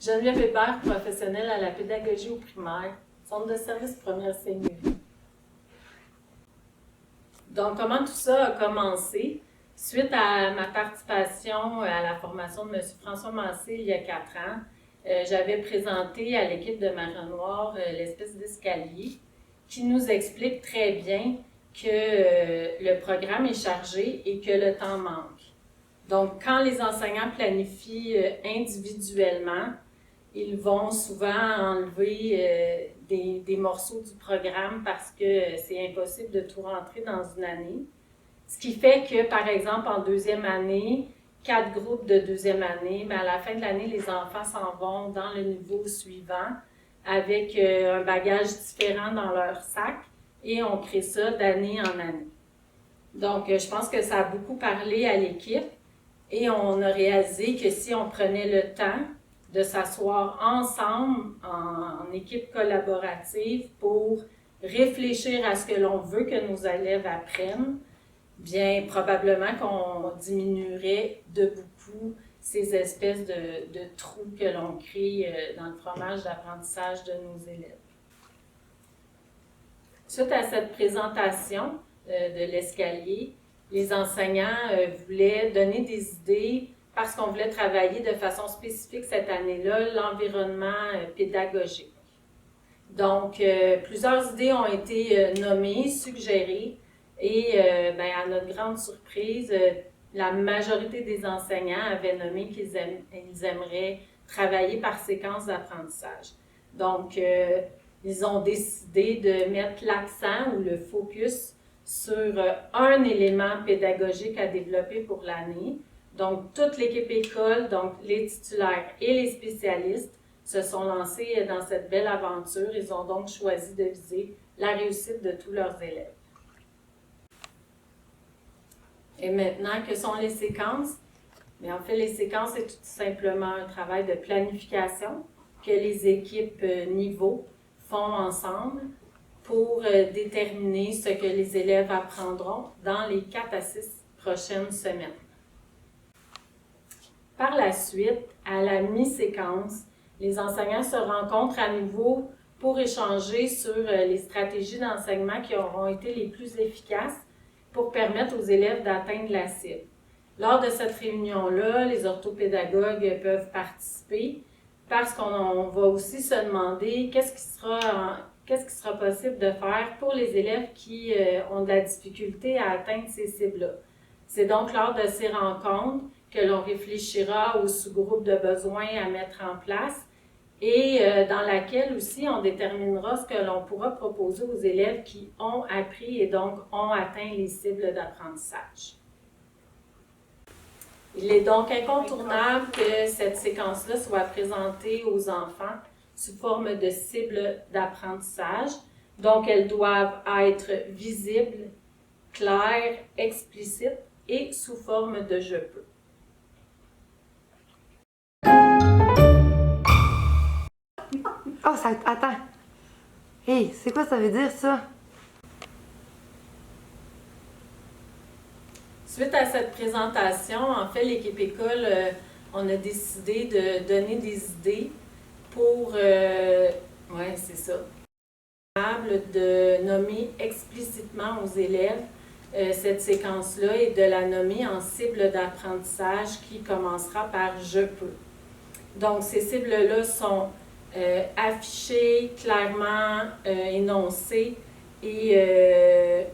Geneviève Hébert, professionnelle à la pédagogie au primaire, centre de service première Seigneurie. Donc, comment tout ça a commencé? Suite à ma participation à la formation de M. François Massé il y a 4 ans, j'avais présenté à l'équipe de Maranoir l'espèce d'escalier qui nous explique très bien que le programme est chargé et que le temps manque. Donc, quand les enseignants planifient individuellement, ils vont souvent enlever des morceaux du programme parce que c'est impossible de tout rentrer dans une année. Ce qui fait que, par exemple, en deuxième année, 4 groupes de deuxième année, mais à la fin de l'année, les enfants s'en vont dans le niveau suivant avec un bagage différent dans leur sac et on crée ça d'année en année. Donc, je pense que ça a beaucoup parlé à l'équipe et on a réalisé que si on prenait le temps de s'asseoir ensemble en équipe collaborative pour réfléchir à ce que l'on veut que nos élèves apprennent, bien probablement qu'on diminuerait de beaucoup ces espèces de trous que l'on crée dans le fromage d'apprentissage de nos élèves. Suite à cette présentation de l'escalier, les enseignants voulaient donner des idées parce qu'on voulait travailler de façon spécifique cette année-là l'environnement pédagogique. Donc, plusieurs idées ont été nommées, suggérées, et à notre grande surprise, la majorité des enseignants avaient nommé qu'ils aimeraient travailler par séquence d'apprentissage. Donc, ils ont décidé de mettre l'accent ou le focus sur un élément pédagogique à développer pour l'année. Donc, toute l'équipe école, donc les titulaires et les spécialistes, se sont lancés dans cette belle aventure. Ils ont donc choisi de viser la réussite de tous leurs élèves. Et maintenant, que sont les séquences? Mais en fait, les séquences, c'est tout simplement un travail de planification que les équipes niveau font ensemble pour déterminer ce que les élèves apprendront dans les 4 à 6 prochaines semaines. Par la suite, à la mi-séquence, les enseignants se rencontrent à nouveau pour échanger sur les stratégies d'enseignement qui auront été les plus efficaces pour permettre aux élèves d'atteindre la cible. Lors de cette réunion-là, les orthopédagogues peuvent participer parce qu'on va aussi se demander qu'est-ce qui sera possible de faire pour les élèves qui ont de la difficulté à atteindre ces cibles-là. C'est donc lors de ces rencontres que l'on réfléchira aux sous-groupes de besoins à mettre en place et dans laquelle aussi on déterminera ce que l'on pourra proposer aux élèves qui ont appris et donc ont atteint les cibles d'apprentissage. Il est donc incontournable que cette séquence-là soit présentée aux enfants sous forme de cibles d'apprentissage. Donc, elles doivent être visibles, claires, explicites et sous forme de « je peux ». Oh, ça... Attends. Hey, c'est quoi ça veut dire, ça? Suite à cette présentation, en fait, l'équipe école, on a décidé de donner des idées pour, c'est ça, de nommer explicitement aux élèves cette séquence-là et de la nommer en cible d'apprentissage qui commencera par « je peux ». Donc, ces cibles-là sont affichées, clairement énoncées et